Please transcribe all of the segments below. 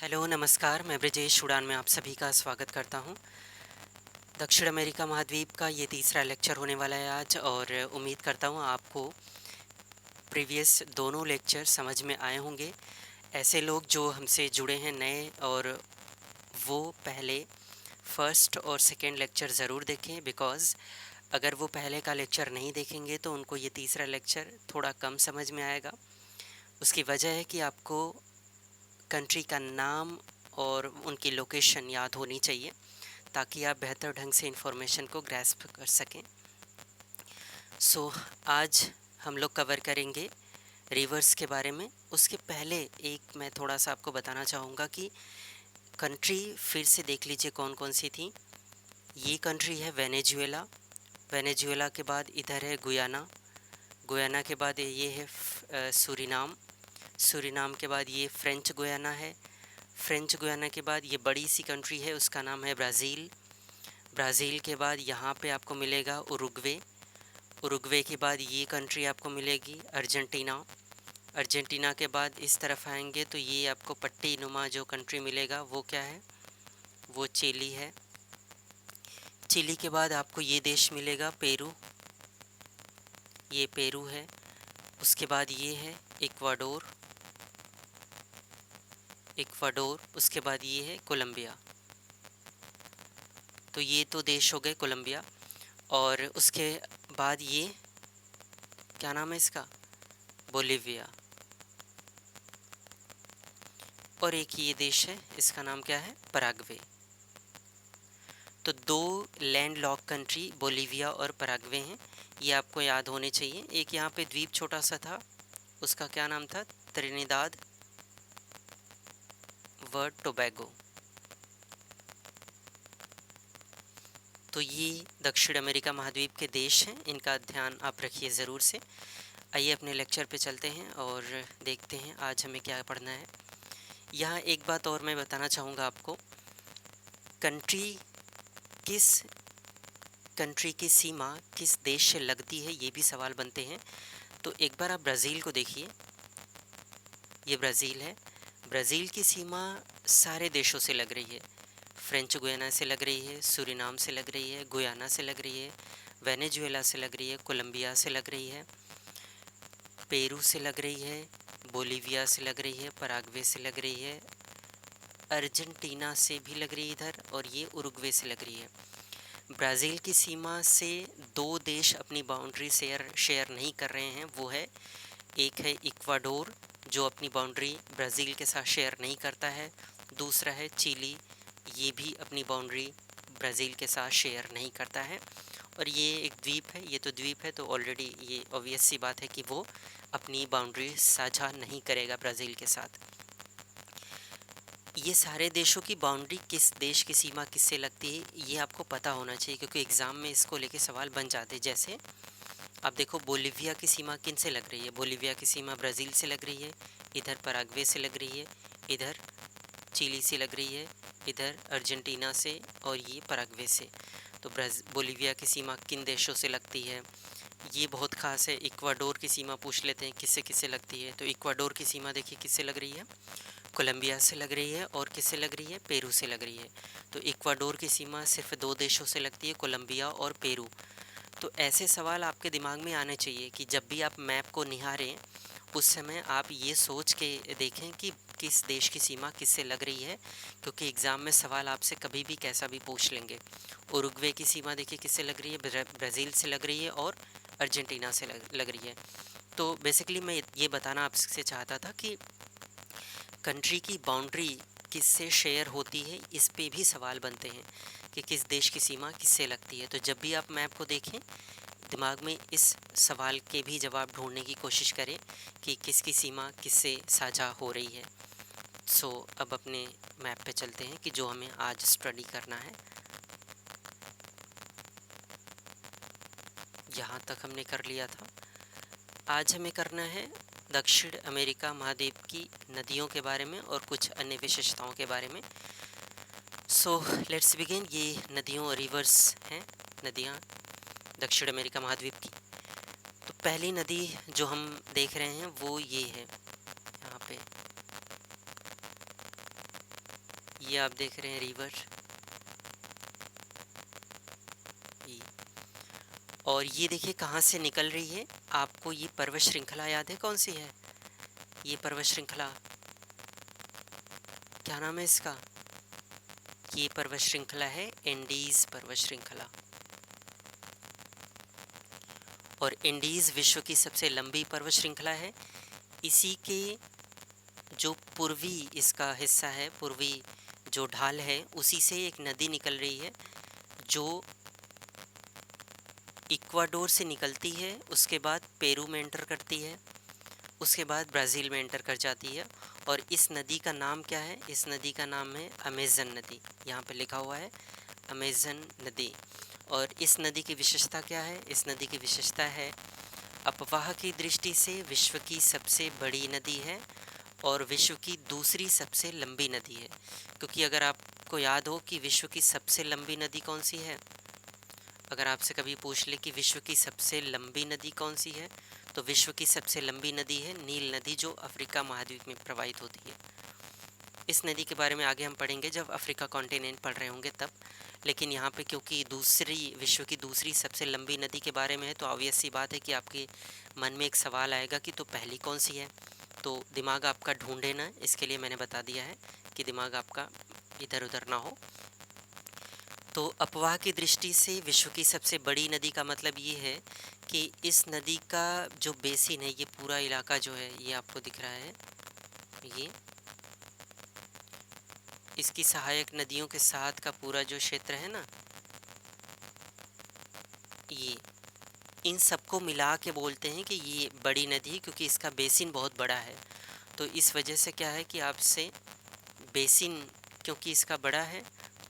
Hello नमस्कार, मैं ब्रजेश उड़ान में आप सभी का स्वागत करता हूं। दक्षिण अमेरिका महाद्वीप का ये तीसरा लेक्चर होने वाला है आज, और उम्मीद करता हूं आपको प्रीवियस दोनों लेक्चर समझ में आए होंगे। ऐसे लोग जो हमसे जुड़े हैं नए, और वो पहले फर्स्ट और सेकेंड लेक्चर ज़रूर देखें, बिकॉज़ अगर वो पहले का लेक्चर नहीं देखेंगे तो उनको ये तीसरा लेक्चर थोड़ा कम समझ में आएगा। उसकी वजह है कि आपको कंट्री का नाम और उनकी लोकेशन याद होनी चाहिए, ताकि आप बेहतर ढंग से इन्फॉर्मेशन को ग्रैस्प कर सकें। आज हम लोग कवर करेंगे रिवर्स के बारे में। उसके पहले एक मैं थोड़ा सा आपको बताना चाहूँगा कि कंट्री फिर से देख लीजिए कौन कौन सी थी। ये कंट्री है वेनेजुएला। वेनेजुएला के बाद इधर है गुयाना। गुयाना के बाद ये है सूरीनाम। सूरीनाम के बाद ये फ्रेंच गुयाना है। फ्रेंच गुयाना के बाद ये बड़ी सी कंट्री है, उसका नाम है ब्राज़ील। ब्राज़ील के बाद यहाँ पे आपको मिलेगा उरुग्वे। उरुग्वे के बाद ये कंट्री आपको मिलेगी अर्जेंटीना। अर्जेंटीना के बाद इस तरफ आएंगे तो ये आपको पट्टी नुमा जो कंट्री मिलेगा वो क्या है, वो चिली है। चिली के बाद आपको ये देश मिलेगा पेरू, ये पेरू है। उसके बाद ये है इक्वाडोर। इक्वाडोर, उसके बाद ये है कोलंबिया। तो ये तो देश हो गए कोलंबिया। और उसके बाद ये क्या नाम है इसका, बोलिविया। और एक ये देश है, इसका नाम क्या है, पराग्वे। तो दो लैंड लॉक कंट्री बोलिविया और पराग्वे हैं, ये आपको याद होने चाहिए। एक यहाँ पे द्वीप छोटा सा था, उसका क्या नाम था, त्रिनिदाद व टोबैगो। तो ये दक्षिण अमेरिका महाद्वीप के देश हैं, इनका ध्यान आप रखिए ज़रूर से। आइए अपने लेक्चर पे चलते हैं और देखते हैं आज हमें क्या पढ़ना है। यहाँ एक बात और मैं बताना चाहूँगा आपको, कंट्री की सीमा किस देश से लगती है, ये भी सवाल बनते हैं। तो एक बार आप ब्राज़ील को देखिए, ये ब्राज़ील है। ब्राज़ील की सीमा सारे देशों से लग रही है। फ्रेंच गुयाना से लग रही है, सूरीनाम से लग रही है, गुयाना से लग रही है, वेनेजुएला से लग रही है, कोलंबिया से लग रही है, पेरू से लग रही है, बोलिविया से लग रही है, पराग्वे से लग रही है, अर्जेंटीना से भी लग रही है इधर, और ये उरुग्वे से लग रही है। ब्राज़ील की सीमा से दो देश अपनी बाउंड्री शेयर नहीं कर रहे हैं, वो है, एक है इक्वाडोर जो अपनी बाउंड्री ब्राज़ील के साथ शेयर नहीं करता है, दूसरा है चिली, ये भी अपनी बाउंड्री ब्राज़ील के साथ शेयर नहीं करता है। और ये एक द्वीप है, ये तो द्वीप है, तो ऑलरेडी ये ऑब्वियस सी बात है कि वो अपनी बाउंड्री साझा नहीं करेगा ब्राज़ील के साथ। ये सारे देशों की बाउंड्री किस देश की सीमा किससे लगती है, ये आपको पता होना चाहिए, क्योंकि एग्ज़ाम में इसको लेके सवाल बन जाते हैं। जैसे आप देखो, बोलिविया की सीमा किन से लग रही है, बोलिविया की सीमा ब्राज़ील से लग रही है, इधर पराग्वे से लग रही है, इधर चिली से लग रही है, इधर अर्जेंटीना से, और ये पराग्वे से। तो बोलिविया की सीमा किन देशों से लगती है, ये बहुत ख़ास है। इक्वाडोर की सीमा पूछ लेते हैं किससे किससे लगती है, तो इक्वाडोर की सीमा देखिए किससे लग रही है, कोलंबिया से लग रही है, और किससे लग रही है, पेरू से लग रही है। तो इक्वाडोर की सीमा सिर्फ दो देशों से लगती है, कोलंबिया और पेरू। तो ऐसे सवाल आपके दिमाग में आने चाहिए कि जब भी आप मैप को निहारें उस समय आप ये सोच के देखें कि किस देश की सीमा किससे लग रही है, क्योंकि एग्ज़ाम में सवाल आपसे कभी भी कैसा भी पूछ लेंगे। उरुग्वे की सीमा देखिए किससे लग रही है, ब्राज़ील से लग रही है और अर्जेंटीना से लग रही है। तो बेसिकली मैं ये बताना आपसे चाहता था कि कंट्री की बाउंड्री किससे शेयर होती है, इस पे भी सवाल बनते हैं कि किस देश की सीमा किससे लगती है। तो जब भी आप मैप को देखें, दिमाग में इस सवाल के भी जवाब ढूंढने की कोशिश करें कि किसकी सीमा किससे साझा हो रही है। अब अपने मैप पे चलते हैं कि जो हमें आज स्टडी करना है। यहाँ तक हमने कर लिया था। आज हमें करना है दक्षिण अमेरिका महाद्वीप की नदियों के बारे में और कुछ अन्य विशेषताओं के बारे में। Let's begin. ये नदियों और रिवर्स हैं, नदियाँ दक्षिण अमेरिका महाद्वीप की। तो पहली नदी जो हम देख रहे हैं वो ये है, यहाँ पे ये आप देख रहे हैं रिवर ये। और ये देखिए कहाँ से निकल रही है। आपको ये पर्वत श्रृंखला याद है कौन सी है? ये पर्वत श्रृंखला क्या नाम है इसका? ये पर्वत श्रृंखला है एंडीज पर्वत श्रृंखला। और एंडीज विश्व की सबसे लंबी पर्वत श्रृंखला है। इसी के जो पूर्वी इसका हिस्सा है, पूर्वी जो ढाल है, उसी से एक नदी निकल रही है जो इक्वाडोर से निकलती है, उसके बाद पेरू में एंटर करती है, उसके बाद ब्राज़ील में एंटर कर जाती है। और इस नदी का नाम क्या है? इस नदी का नाम है अमेज़न नदी। यहाँ पे लिखा हुआ है अमेज़न नदी। और इस नदी की विशेषता क्या है? इस नदी की विशेषता है अपवाह की दृष्टि से विश्व की सबसे बड़ी नदी है और विश्व की दूसरी सबसे लंबी नदी है। क्योंकि अगर आपको याद हो कि विश्व की सबसे लंबी नदी कौन सी है, अगर आपसे कभी पूछ ले कि विश्व की सबसे लंबी नदी कौन सी है, तो विश्व की सबसे लंबी नदी है नील नदी, जो अफ्रीका महाद्वीप में प्रवाहित होती है। इस नदी के बारे में आगे हम पढ़ेंगे जब अफ्रीका कॉन्टिनेंट पढ़ रहे होंगे तब। लेकिन यहाँ पे क्योंकि विश्व की दूसरी सबसे लंबी नदी के बारे में है, तो ऑब्वियस सी बात है कि आपके मन में एक सवाल आएगा कि तो पहली कौन सी है। तो दिमाग आपका ढूंढे ना, इसके लिए मैंने बता दिया है कि दिमाग आपका इधर उधर ना हो। तो अपवाह की दृष्टि से विश्व की सबसे बड़ी नदी का मतलब ये है कि इस नदी का जो बेसिन है, ये पूरा इलाका जो है, ये आपको दिख रहा है, ये इसकी सहायक नदियों के साथ का पूरा जो क्षेत्र है ना, ये इन सबको मिला के बोलते हैं कि ये बड़ी नदी है, क्योंकि इसका बेसिन बहुत बड़ा है। तो इस वजह से क्या है कि आपसे बेसिन, क्योंकि इसका बड़ा है,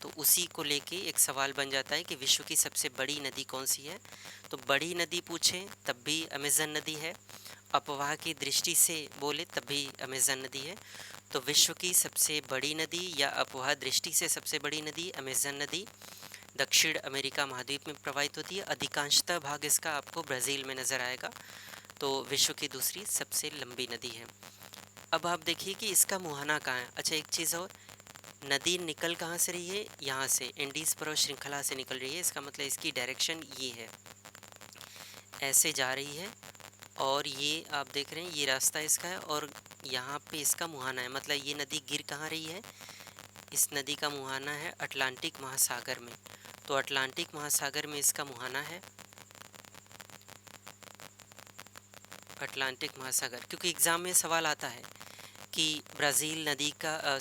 तो उसी को लेके एक सवाल बन जाता है कि विश्व की सबसे बड़ी नदी कौन सी है। तो बड़ी नदी पूछें तब भी अमेज़न नदी है, अपवाह की दृष्टि से बोले तब भी अमेज़न नदी है। तो विश्व की सबसे बड़ी नदी या अपवाह दृष्टि से सबसे बड़ी नदी अमेज़न नदी दक्षिण अमेरिका महाद्वीप में प्रवाहित होती है। अधिकांशतः भाग इसका आपको ब्राज़ील में नज़र आएगा। तो विश्व की दूसरी सबसे लंबी नदी है। अब आप देखिए कि इसका मुहाना कहाँ है। अच्छा, एक चीज़ और, नदी निकल कहाँ से रही है? यहाँ से एंडीज पर्वत श्रृंखला से निकल रही है। इसका मतलब इसकी डायरेक्शन ये है, ऐसे जा रही है। और ये आप देख रहे हैं ये रास्ता इसका है, और यहाँ पे इसका मुहाना है। मतलब ये नदी गिर कहाँ रही है? इस नदी का मुहाना है अटलांटिक महासागर में। तो अटलांटिक महासागर में इसका मुहाना है अटलांटिक महासागर। क्योंकि एग्ज़ाम में सवाल आता है कि ब्राज़ील नदी का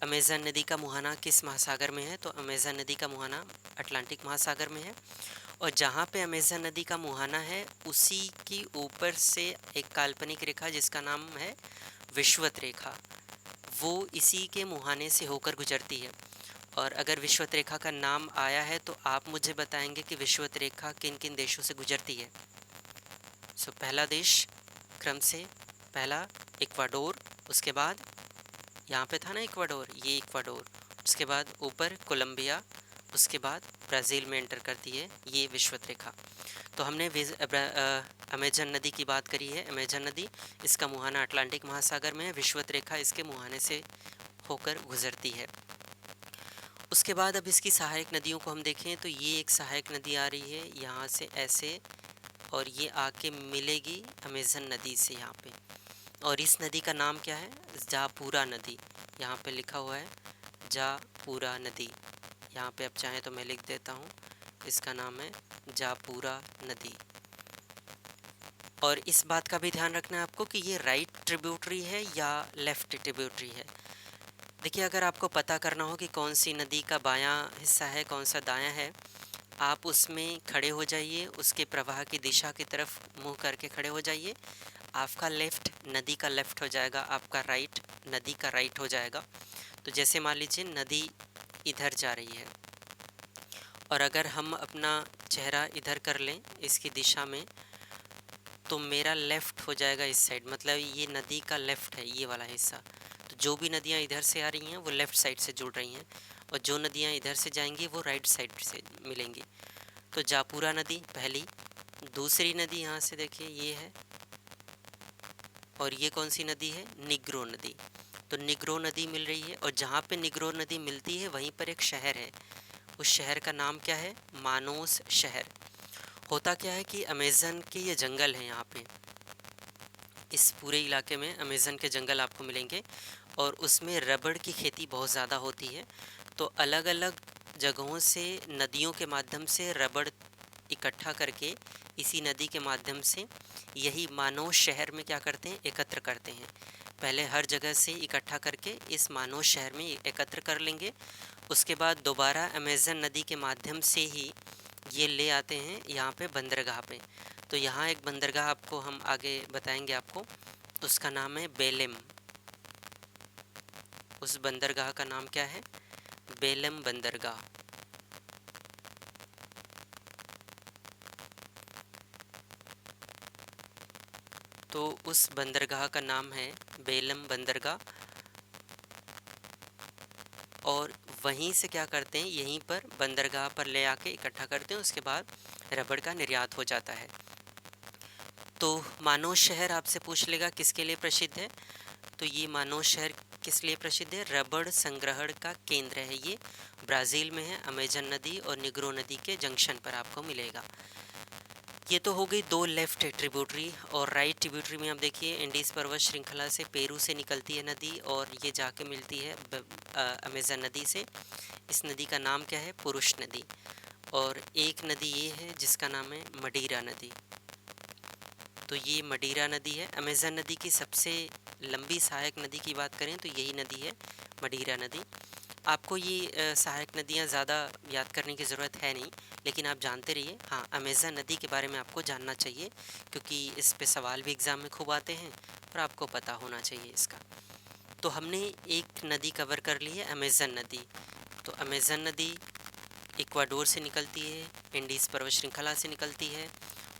अमेज़न नदी का मुहाना किस महासागर में है? तो अमेज़न नदी का मुहाना अटलांटिक महासागर में है। और जहाँ पे अमेज़न नदी का मुहाना है, उसी की ऊपर से एक काल्पनिक रेखा जिसका नाम है विषुवत रेखा, वो इसी के मुहाने से होकर गुजरती है। और अगर विषुवत रेखा का नाम आया है तो आप मुझे बताएंगे कि विषुवत रेखा किन किन देशों से गुजरती है। पहला देश क्रम से, पहला इक्वाडोर, उसके बाद यहाँ पे था ना इक्वाडोर, ये इक्वाडोर, उसके बाद ऊपर कोलंबिया, उसके बाद ब्राज़ील में एंटर करती है ये विषुवत रेखा। तो हमने अमेजन नदी की बात करी है। अमेजन नदी, इसका मुहाना अटलांटिक महासागर में है, विषुवत रेखा इसके मुहाने से होकर गुजरती है। उसके बाद अब इसकी सहायक नदियों को हम देखें तो ये एक सहायक नदी आ रही है यहाँ से ऐसे, और ये आके मिलेगी अमेजन नदी से यहाँ पे। और इस नदी का नाम क्या है? जापूरा नदी। यहाँ पे लिखा हुआ है जापूरा नदी। यहाँ पे आप चाहें तो मैं लिख देता हूँ, इसका नाम है जापूरा नदी। और इस बात का भी ध्यान रखना है आपको कि ये राइट ट्रिब्यूटरी है या लेफ़्ट ट्रिब्यूटरी है। देखिए, अगर आपको पता करना हो कि कौन सी नदी का बायां हिस्सा है, कौन सा दायां है, आप उसमें खड़े हो जाइए, उसके प्रवाह की दिशा की तरफ मुँह करके खड़े हो जाइए। आपका लेफ़्ट नदी का लेफ़्ट हो जाएगा, आपका राइट नदी का राइट हो जाएगा। तो जैसे मान लीजिए नदी इधर जा रही है, और अगर हम अपना चेहरा इधर कर लें इसकी दिशा में, तो मेरा लेफ़्ट हो जाएगा इस साइड। मतलब ये नदी का लेफ़्ट है, ये वाला हिस्सा। तो जो भी नदियाँ इधर से आ रही हैं वो लेफ़्ट साइड से जुड़ रही हैं, और जो नदियाँ इधर से जाएंगी वो राइट साइड से मिलेंगी। तो जापूरा नदी पहली। दूसरी नदी यहाँ से देखिए ये है, और ये कौन सी नदी है? निग्रो नदी। तो निग्रो नदी मिल रही है, और जहाँ पे निग्रो नदी मिलती है वहीं पर एक शहर है। उस शहर का नाम क्या है? मानोस शहर। होता क्या है कि अमेज़न के ये जंगल हैं, यहाँ पे इस पूरे इलाके में अमेज़न के जंगल आपको मिलेंगे, और उसमें रबड़ की खेती बहुत ज़्यादा होती है। तो अलग अलग जगहों से नदियों के माध्यम से रबड़ इकट्ठा करके इसी नदी के माध्यम से यही मानोस शहर में क्या करते हैं? एकत्र करते हैं। पहले हर जगह से इकट्ठा करके इस मानोस शहर में एकत्र कर लेंगे, उसके बाद दोबारा अमेज़न नदी के माध्यम से ही ये ले आते हैं यहाँ पे बंदरगाह पे। तो यहाँ एक बंदरगाह आपको हम आगे बताएंगे आपको, उसका नाम है बेलेम। उस बंदरगाह का नाम क्या है? बेलम बंदरगाह। तो उस बंदरगाह का नाम है बेलम बंदरगाह, और वहीं से क्या करते हैं, यहीं पर बंदरगाह पर ले आके इकट्ठा करते हैं, उसके बाद रबड़ का निर्यात हो जाता है। तो मानोस शहर आपसे पूछ लेगा किसके लिए प्रसिद्ध है, तो ये मानोस शहर किस लिए प्रसिद्ध है? रबड़ संग्रहण का केंद्र है ये, ब्राज़ील में है, अमेजन नदी और निग्रो नदी के जंक्शन पर आपको मिलेगा। ये तो हो गई दो लेफ्ट ट्रिब्यूटरी, और राइट ट्रिब्यूटरी में आप देखिए इंडीज़ पर्वत श्रृंखला से पेरू से निकलती है नदी, और ये जाके मिलती है अमेजन नदी से। इस नदी का नाम क्या है? पुरुष नदी। और एक नदी ये है जिसका नाम है मडीरा नदी। तो ये मडीरा नदी है। अमेजन नदी की सबसे लंबी सहायक नदी की बात करें तो यही नदी है, मडीरा नदी। आपको ये सहायक नदियाँ ज़्यादा याद करने की ज़रूरत है नहीं, लेकिन आप जानते रहिए। हाँ, अमेज़न नदी के बारे में आपको जानना चाहिए, क्योंकि इस पे सवाल भी एग्ज़ाम में खूब आते हैं और आपको पता होना चाहिए इसका। तो हमने एक नदी कवर कर ली है, अमेज़न नदी। तो अमेज़न नदी इक्वाडोर से निकलती है, इंडीज़ पर्वत श्रृंखला से निकलती है,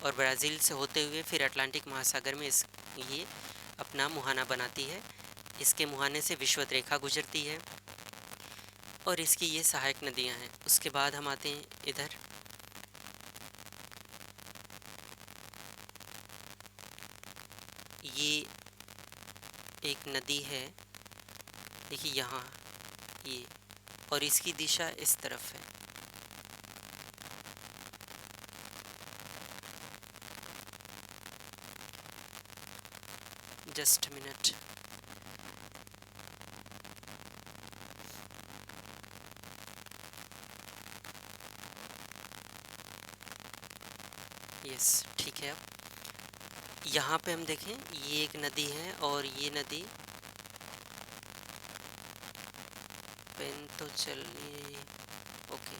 और ब्राज़ील से होते हुए फिर अटलांटिक महासागर में ये अपना मुहाना बनाती है। इसके मुहाने से विषुवत रेखा गुजरती है, और इसकी ये सहायक नदियां हैं। उसके बाद हम आते हैं इधर, ये एक नदी है, देखिए यहाँ ये, और इसकी दिशा इस तरफ है। Just minute. यस, ठीक है। अब यहाँ पे हम देखें, ये एक नदी है, और ये नदी पेन तो चलिए, ओके,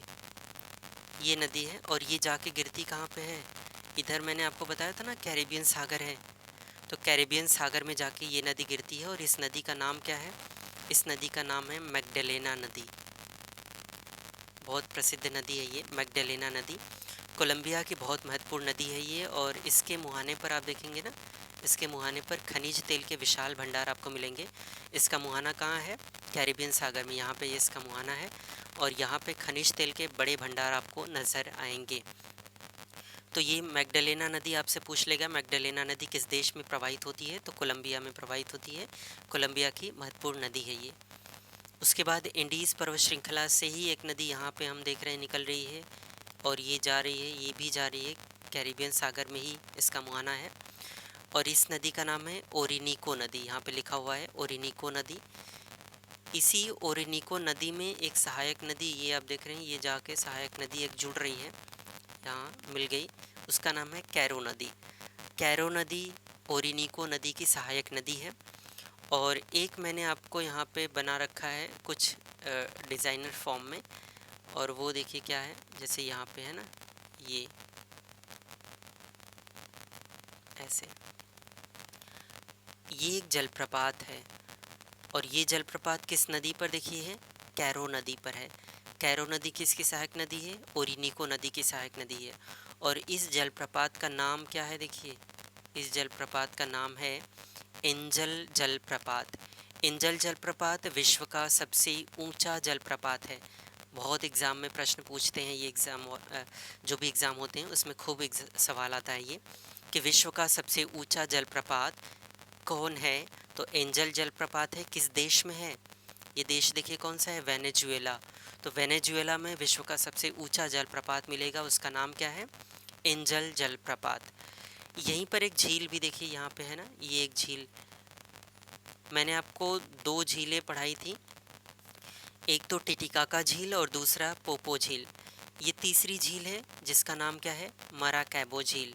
ये नदी है, और ये जाके गिरती कहाँ पे है? इधर मैंने आपको बताया था ना कैरिबियन सागर है, तो कैरिबियन सागर में जाके ये नदी गिरती है। और इस नदी का नाम क्या है? इस नदी का नाम है मैग्डालेना नदी। बहुत प्रसिद्ध नदी है ये मैग्डालेना नदी। कोलंबिया की बहुत महत्वपूर्ण नदी है ये, और इसके मुहाने पर आप देखेंगे ना, इसके मुहाने पर खनिज तेल के विशाल भंडार आपको मिलेंगे। इसका मुहाना कहाँ है? कैरिबियन सागर में, यहाँ पे ये इसका मुहाना है, और यहाँ पे खनिज तेल के बड़े भंडार आपको नज़र आएंगे। तो ये मैग्डालेना नदी आपसे पूछ लेगा, मैग्डालेना नदी किस देश में प्रवाहित होती है? तो कोलंबिया में प्रवाहित होती है। कोलंबिया की महत्वपूर्ण नदी है ये। उसके बाद इंडीज़ पर्वत श्रृंखला से ही एक नदी यहाँ पे हम देख रहे हैं निकल रही है, और ये जा रही है, ये भी जा रही है, कैरिबियन सागर में ही इसका मुहाना है, और इस नदी का नाम है ओरिनिको नदी। यहाँ पे लिखा हुआ है ओरिनिको नदी। इसी ओरिनिको नदी में एक सहायक नदी, ये आप देख रहे हैं, ये जाके सहायक नदी एक जुड़ रही है, यहाँ मिल गई, उसका नाम है कैरो नदी। कैरो नदी ओरिनिको नदी की सहायक नदी है। और एक मैंने आपको यहाँ पे बना रखा है कुछ डिज़ाइनर फॉर्म में, और वो देखिए क्या है, जैसे यहाँ पे है ना, ये ऐसे, ये एक जलप्रपात है, और ये जलप्रपात किस नदी पर देखिए है? कैरो नदी पर है। कैरो नदी किसकी सहायक नदी है? ओरिनिको नदी की सहायक नदी है। और इस जलप्रपात का नाम क्या है? देखिए, इस जलप्रपात का नाम है एंजल जलप्रपात। एंजल जलप्रपात विश्व का सबसे ऊंचा जलप्रपात है। बहुत एग्ज़ाम में प्रश्न पूछते हैं, ये एग्ज़ाम जो भी एग्ज़ाम होते हैं उसमें खूब सवाल आता है ये, कि विश्व का सबसे ऊंचा जलप्रपात कौन है, तो एंजल जलप्रपात है, किस देश में है? ये देश देखिए कौन सा है, वेनेजुएला। तो वेनेजुएला में विश्व का सबसे ऊंचा जलप्रपात मिलेगा, उसका नाम क्या है? एंजल जलप्रपात। यहीं पर एक झील भी देखिए यहाँ पे है ना, ये एक झील, मैंने आपको दो झीलें पढ़ाई थी, एक तो टिटिकाका झील और दूसरा पोपो झील। ये तीसरी झील है जिसका नाम क्या है? मराकैबो झील,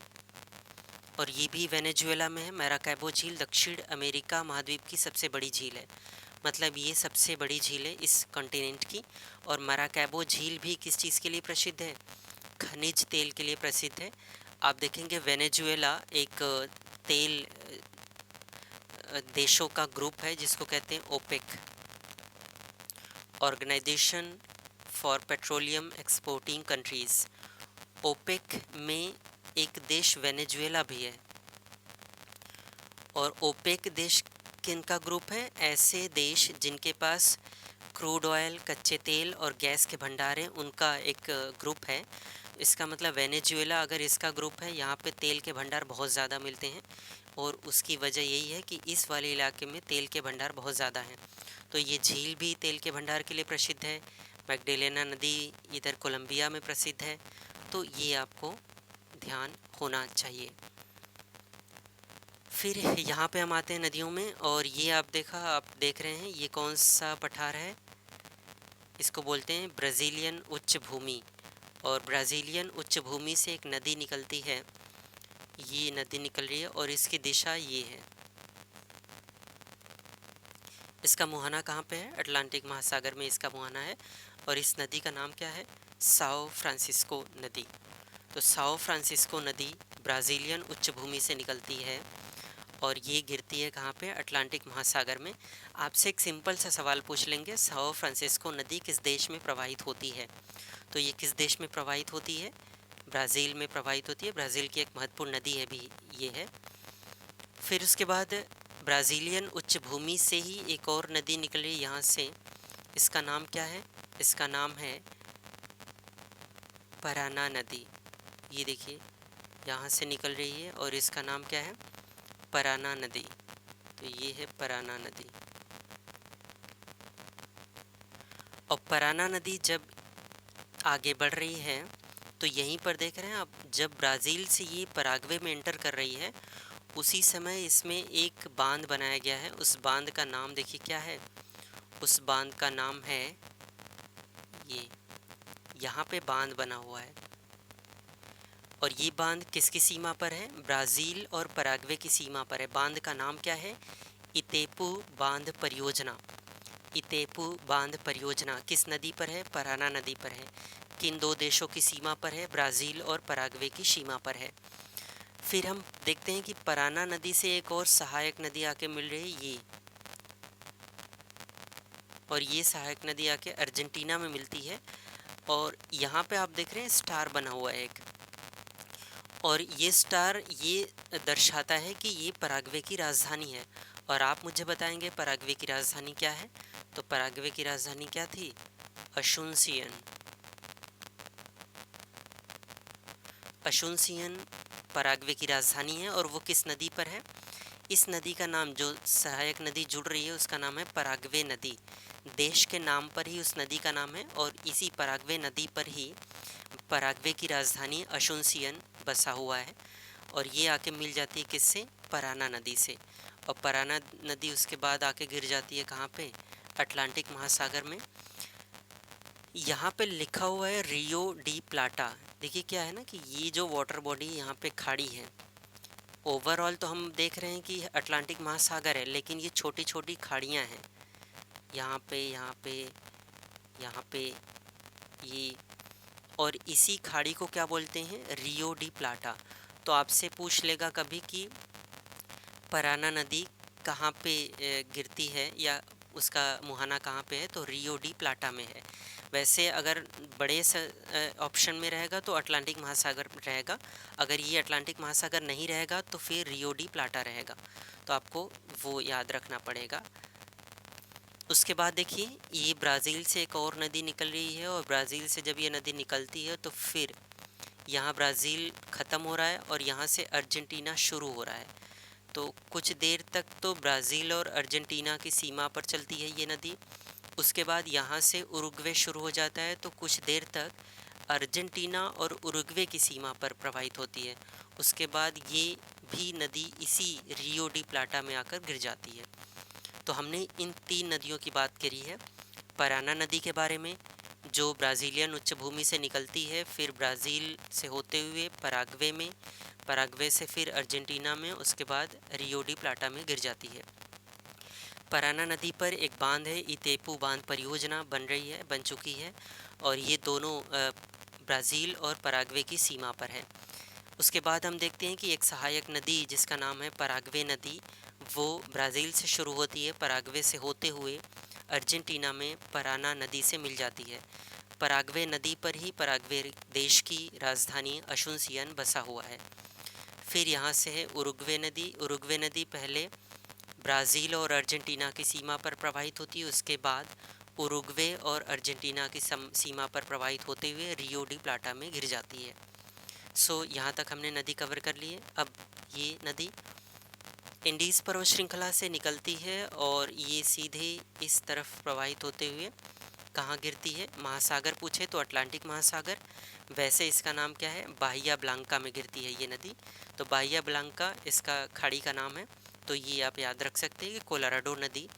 और ये भी वेनेजुएला में है। मराकैबो झील दक्षिण अमेरिका महाद्वीप की सबसे बड़ी झील है, मतलब ये सबसे बड़ी झील है इस कॉन्टिनेंट की। और मराकैबो झील भी किस चीज़ के लिए प्रसिद्ध है? खनिज तेल के लिए प्रसिद्ध है। आप देखेंगे वेनेजुएला एक तेल देशों का ग्रुप है जिसको कहते हैं OPEC, organization for petroleum exporting countries. OPEC में एक देश वेनेजुएला भी है। और ओपेक देश किनका ग्रुप है? ऐसे देश जिनके पास क्रूड ऑयल, कच्चे तेल और गैस के भंडार हैं, उनका एक ग्रुप है। इसका मतलब वेनेजुएला अगर इसका ग्रुप है, यहाँ पे तेल के भंडार बहुत ज़्यादा मिलते हैं, और उसकी वजह यही है कि इस वाले इलाके में तेल के भंडार बहुत ज़्यादा हैं। तो ये झील भी तेल के भंडार के लिए प्रसिद्ध है। मैग्डेलेना नदी इधर कोलंबिया में प्रसिद्ध है। तो ये आपको ध्यान होना चाहिए। फिर यहाँ पे हम आते हैं नदियों में, और ये आप देख रहे हैं ये कौन सा पठार है? इसको बोलते हैं ब्राज़ीलियन उच्च भूमि। और ब्राज़ीलियन उच्च भूमि से एक नदी निकलती है, ये नदी निकल रही है और इसकी दिशा ये है। इसका मुहाना कहाँ पे है? अटलांटिक महासागर में इसका मुहाना है, और इस नदी का नाम क्या है? साओ फ्रांसिस्को नदी। तो साओ फ्रांसिस्को नदी ब्राज़ीलियन उच्च भूमि से निकलती है, और ये गिरती है कहाँ पे? अटलांटिक महासागर में। आपसे एक सिंपल सा सवाल पूछ लेंगे, साओ फ्रांसिस्को नदी किस देश में प्रवाहित होती है? तो ये किस देश में प्रवाहित होती है? ब्राज़ील में प्रवाहित होती है। ब्राज़ील की एक महत्वपूर्ण नदी है भी ये है। फिर उसके बाद ब्राज़ीलियन उच्च भूमि से ही एक और नदी निकली यहाँ से, इसका नाम क्या है? इसका नाम है पराना नदी। ये देखिए यहाँ से निकल रही है और इसका नाम क्या है? पराना नदी। तो ये है पराना नदी। और पराना नदी जब आगे बढ़ रही है तो यहीं पर देख रहे हैं आप, जब ब्राज़ील से ये पराग्वे में एंटर कर रही है, उसी समय इसमें एक बांध बनाया गया है। उस बांध का नाम देखिए क्या है? उस बांध का नाम है ये, यहाँ पे बांध बना हुआ है, और ये बांध किसकी सीमा पर है? ब्राज़ील और पराग्वे की सीमा पर है। बांध का नाम क्या है? इतेपू बांध परियोजना। इतेपू बांध परियोजना किस नदी पर है? पराना नदी पर है। किन दो देशों की सीमा पर है? ब्राज़ील और पराग्वे की सीमा पर है। फिर हम देखते हैं कि पराना नदी से एक और सहायक नदी आके मिल रही है, ये, और ये सहायक नदी आके अर्जेंटीना में मिलती है। और यहाँ पे आप देख रहे हैं स्टार बना हुआ है एक, और ये स्टार ये दर्शाता है कि ये पराग्वे की राजधानी है। और आप मुझे बताएंगे पराग्वे की राजधानी क्या है? तो पराग्वे की राजधानी क्या थी? अशुनसियन। अशुनसियन पराग्वे की राजधानी है, और वो किस नदी पर है? इस नदी का नाम, जो सहायक नदी जुड़ रही है उसका नाम है पराग्वे नदी। देश के नाम पर ही उस नदी का नाम है, और इसी पराग्वे नदी पर ही पराग्वे की राजधानी अशुनसियन बसा हुआ है। और ये आके मिल जाती है किससे? पराना नदी से। और पराना नदी उसके बाद आके गिर जाती है कहाँ पे? अटलांटिक महासागर में। यहाँ पे लिखा हुआ है रियो डी प्लाटा। देखिए क्या है ना कि ये जो वाटर बॉडी यहाँ पे खाड़ी है, ओवरऑल तो हम देख रहे हैं कि अटलांटिक महासागर है, लेकिन ये छोटी छोटी खाड़ियाँ हैं, यहाँ पे, यहाँ पे, यहाँ पे, ये, और इसी खाड़ी को क्या बोलते हैं? Rio de प्लाटा। तो आपसे पूछ लेगा कभी कि पराना नदी कहाँ पे गिरती है, या उसका मुहाना कहाँ पे है? तो रियो डी प्लाटा में है। वैसे अगर बड़े ऑप्शन में रहेगा तो अटलांटिक महासागर रहेगा, अगर ये अटलांटिक महासागर नहीं रहेगा तो फिर रियो डी प्लाटा रहेगा। तो आपको वो याद रखना पड़ेगा। उसके बाद देखिए ये ब्राज़ील से एक और नदी निकल रही है, और ब्राज़ील से जब ये नदी निकलती है तो फिर यहाँ ब्राज़ील ख़त्म हो रहा है और यहाँ से अर्जेंटीना शुरू हो रहा है। तो कुछ देर तक तो ब्राज़ील और अर्जेंटीना की सीमा पर चलती है ये नदी। उसके बाद यहाँ से उरुग्वे शुरू हो जाता है, तो कुछ देर तक अर्जेंटीना और उरुग्वे की सीमा पर प्रवाहित होती है। उसके बाद ये भी नदी इसी रियो डी प्लाटा में आकर गिर जाती है। तो हमने इन 3 नदियों की बात करी है। पराना नदी के बारे में, जो ब्राज़ीलियन उच्चभूमि से निकलती है, फिर ब्राज़ील से होते हुए पराग्वे में, पराग्वे से फिर अर्जेंटीना में, उसके बाद रियो डी प्लाटा में गिर जाती है। पराना नदी पर एक बांध है, इतेपू बांध परियोजना बन चुकी है, और ये दोनों ब्राज़ील और पराग्वे की सीमा पर है। उसके बाद हम देखते हैं कि एक सहायक नदी जिसका नाम है पराग्वे नदी, वो ब्राज़ील से शुरू होती है, पराग्वे से होते हुए अर्जेंटीना में पराना नदी से मिल जाती है। पराग्वे नदी पर ही पराग्वे देश की राजधानी असुंसियन बसा हुआ है। फिर यहाँ से है उरुग्वे नदी। उरुग्वे नदी पहले ब्राज़ील और अर्जेंटीना की सीमा पर प्रवाहित होती है, उसके बाद उरुग्वे और अर्जेंटीना की सीमा पर प्रवाहित होते हुए रियो डी प्लाटा में गिर जाती है। सो यहाँ तक हमने नदी कवर कर ली है। अब ये नदी इंडीज़ पर्वत श्रृंखला से निकलती है और ये सीधे इस तरफ प्रवाहित होते हुए कहाँ गिरती है? महासागर पूछे तो अटलांटिक महासागर, वैसे इसका नाम क्या है? बाहिया ब्लांका में गिरती है ये नदी। तो बाहिया ब्लांका इसका खाड़ी का नाम है। तो ये आप याद रख सकते हैं कि कोलोराडो नदी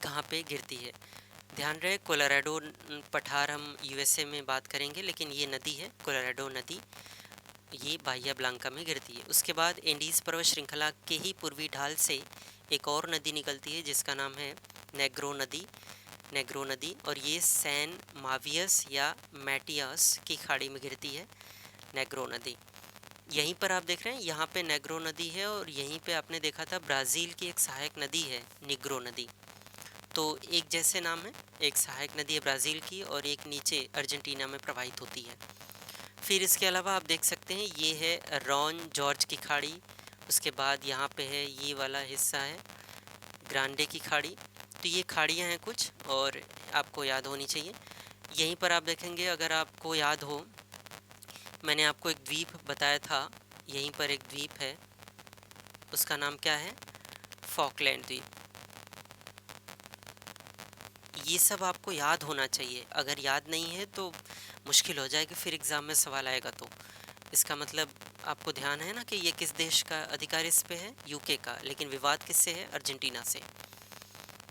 कहाँ पे गिरती है। ध्यान रहे, कोलोराडो पठार हम यूएसए में बात करेंगे, लेकिन ये नदी है कोलोराडो नदी, ये बाहिया ब्लांका में गिरती है। उसके बाद एंडीज़ पर्वत श्रृंखला के ही पूर्वी ढाल से एक और नदी निकलती है जिसका नाम है नेग्रो नदी, और ये सैन मावियस या मैटियस की खाड़ी में गिरती है नेग्रो नदी। यहीं पर आप देख रहे हैं, यहाँ पे नेग्रो नदी है, और यहीं पे आपने देखा था ब्राज़ील की एक सहायक नदी है निग्रो नदी। तो एक जैसे नाम है, एक सहायक नदी है ब्राज़ील की और एक नीचे अर्जेंटीना में प्रवाहित होती है। फिर इसके अलावा आप देख सकते हैं ये है रॉन जॉर्ज की खाड़ी। उसके बाद यहाँ पे है ये वाला हिस्सा है ग्रांडे की खाड़ी। तो ये खाड़ियाँ हैं कुछ, और आपको याद होनी चाहिए। यहीं पर आप देखेंगे, अगर आपको याद हो, मैंने आपको एक द्वीप बताया था, यहीं पर एक द्वीप है, उसका नाम क्या है? फॉकलैंड द्वीप। ये सब आपको याद होना चाहिए। अगर याद नहीं है तो मुश्किल हो जाएगी, फिर एग्ज़ाम में सवाल आएगा। तो इसका मतलब आपको ध्यान है ना कि ये किस देश का अधिकार इस पे है? यूके का, लेकिन विवाद किससे है? अर्जेंटीना से।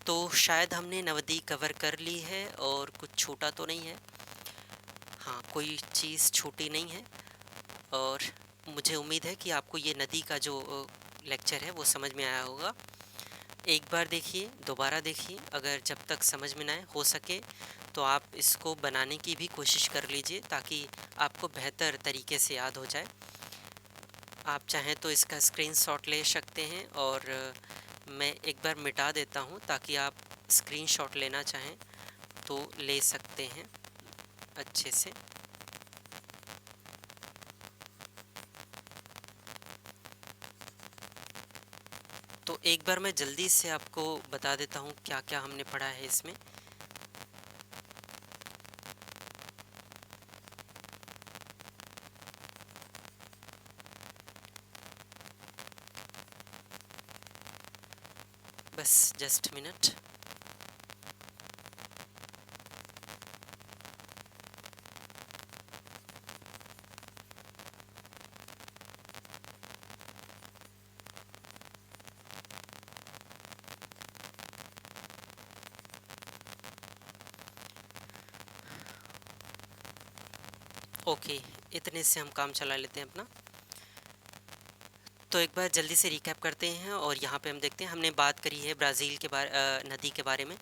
तो शायद हमने नदी कवर कर ली है और कुछ छूटा तो नहीं है। हाँ, कोई चीज़ छूटी नहीं है, और मुझे उम्मीद है कि आपको ये नदी का जो लेक्चर है वो समझ में आया होगा। एक बार देखिए, दोबारा देखिए, अगर जब तक समझ में ना आए, हो सके तो आप इसको बनाने की भी कोशिश कर लीजिए ताकि आपको बेहतर तरीके से याद हो जाए। आप चाहें तो इसका स्क्रीनशॉट ले सकते हैं, और मैं एक बार मिटा देता हूं ताकि आप स्क्रीनशॉट लेना चाहें तो ले सकते हैं अच्छे से। तो एक बार मैं जल्दी से आपको बता देता हूँ क्या क्या हमने पढ़ा है इसमें। बस जस्ट मिनट। ओके, इतने से हम काम चला लेते हैं अपना। तो एक बार जल्दी से रिकैप करते हैं, और यहाँ पे हम देखते हैं, हमने बात करी है ब्राज़ील के नदी के बारे में।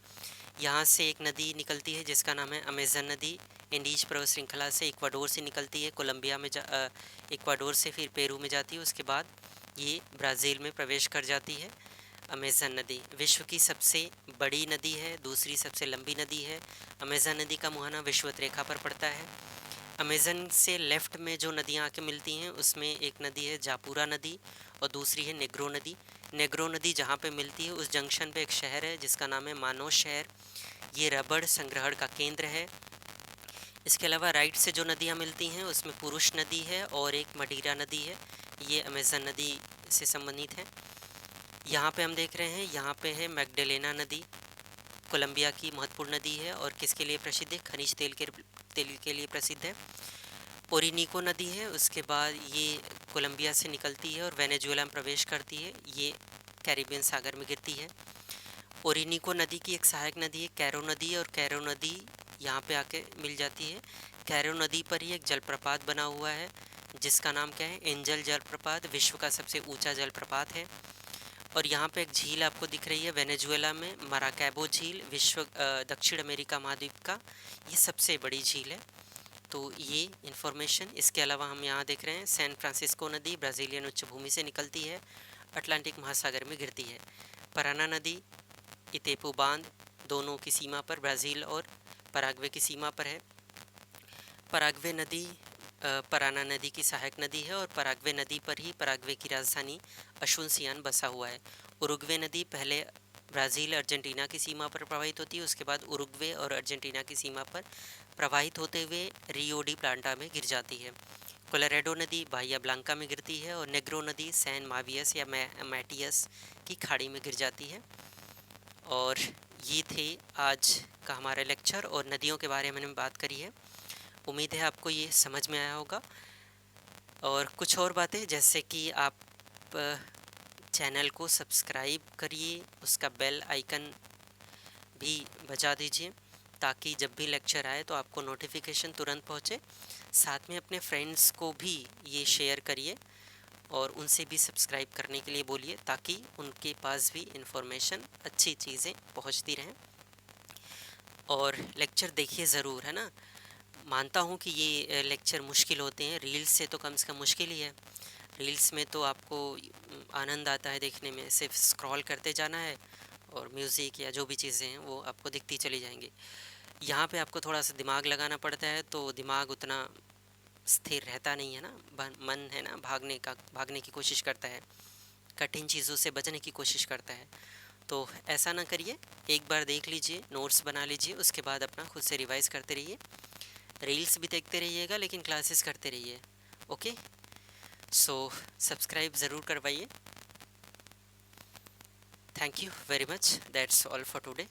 यहाँ से एक नदी निकलती है जिसका नाम है अमेज़न नदी। इंडीज पर्वत श्रृंखला से इक्वाडोर से निकलती है, कोलंबिया में इक्वाडोर से फिर पेरू में जाती है, उसके बाद ये ब्राज़ील में प्रवेश कर जाती है। अमेज़न नदी विश्व की सबसे बड़ी नदी है, दूसरी सबसे लंबी नदी है। अमेज़न नदी का मुहाना विषुवत रेखा पर पड़ता है। अमेज़न से लेफ़्ट में जो नदियाँ आके मिलती हैं उसमें एक नदी है जापुरा नदी, और दूसरी है नेग्रो नदी। नेग्रो नदी जहाँ पे मिलती है उस जंक्शन पे एक शहर है जिसका नाम है मानोस शहर। ये रबड़ संग्रहण का केंद्र है। इसके अलावा राइट से जो नदियाँ मिलती हैं उसमें पुरुष नदी है और एक मडीरा नदी है, ये अमेज़न नदी से संबंधित है। यहाँ पे हम देख रहे हैं, यहाँ पे है मैग्डलेना नदी, कोलंबिया की महत्वपूर्ण नदी है और किसके लिए प्रसिद्ध है? खनिज तेल के लिए प्रसिद्ध है। ओरिनीको नदी है, उसके बाद ये कोलंबिया से निकलती है और वेनेजुएला में प्रवेश करती है, ये कैरिबियन सागर में गिरती है। ओरिनीको नदी की एक सहायक नदी है कैरो नदी, और कैरो नदी यहाँ पे आके मिल जाती है। कैरो नदी पर ही एक जलप्रपात बना हुआ है जिसका नाम क्या है? एंजल जलप्रपात, विश्व का सबसे ऊंचा जलप्रपात है। और यहाँ पे एक झील आपको दिख रही है वेनेजुएला में, माराकैबो झील, दक्षिण अमेरिका महाद्वीप का ये सबसे बड़ी झील है। तो ये इन्फॉर्मेशन, इसके अलावा हम यहाँ देख रहे हैं सैन फ्रांसिस्को नदी ब्राज़ीलियन उच्च भूमि से निकलती है, अटलांटिक महासागर में गिरती है। पराना नदी, इतेपू बांध, दोनों की सीमा पर, ब्राज़ील और पराग्वे की सीमा पर है। पराग्वे नदी पराना नदी की सहायक नदी है और पराग्वे नदी पर ही पराग्वे की राजधानी अशुनसियान बसा हुआ है। उरुग्वे नदी पहले ब्राज़ील अर्जेंटीना की सीमा पर प्रवाहित होती है, उसके बाद उरुग्वे और अर्जेंटीना की सीमा पर प्रवाहित होते हुए रियो डी प्लांटा में गिर जाती है। कोलोराडो नदी बाहिया ब्लांका में गिरती है और नेग्रो नदी सैन मावियस या मैटियस की खाड़ी में गिर जाती है। और ये थे आज का हमारा लेक्चर और नदियों के बारे में हमने बात करी है। उम्मीद है आपको ये समझ में आया होगा। और कुछ और बातें, जैसे कि आप चैनल को सब्सक्राइब करिए, उसका बेल आइकन भी बजा दीजिए ताकि जब भी लेक्चर आए तो आपको नोटिफिकेशन तुरंत पहुँचे। साथ में अपने फ्रेंड्स को भी ये शेयर करिए और उनसे भी सब्सक्राइब करने के लिए बोलिए ताकि उनके पास भी इन्फॉर्मेशन, अच्छी चीज़ें पहुँचती रहें। और लेक्चर देखिए ज़रूर, है ना। मानता हूँ कि ये लेक्चर मुश्किल होते हैं, रील्स से तो कम से कम मुश्किल ही है। रील्स में तो आपको आनंद आता है देखने में, सिर्फ स्क्रॉल करते जाना है और म्यूज़िक या जो भी चीज़ें हैं वो आपको दिखती चली जाएंगी। यहाँ पे आपको थोड़ा सा दिमाग लगाना पड़ता है, तो दिमाग उतना स्थिर रहता नहीं है ना, मन है ना भागने की कोशिश करता है, कठिन चीज़ों से बचने की कोशिश करता है। तो ऐसा ना करिए, एक बार देख लीजिए, नोट्स बना लीजिए, उसके बाद अपना खुद से रिवाइज़ करते रहिए। रील्स भी देखते रहिएगा लेकिन क्लासेस करते रहिए। ओके, सो सब्सक्राइब ज़रूर करवाइए। Thank you very much, that's all for today.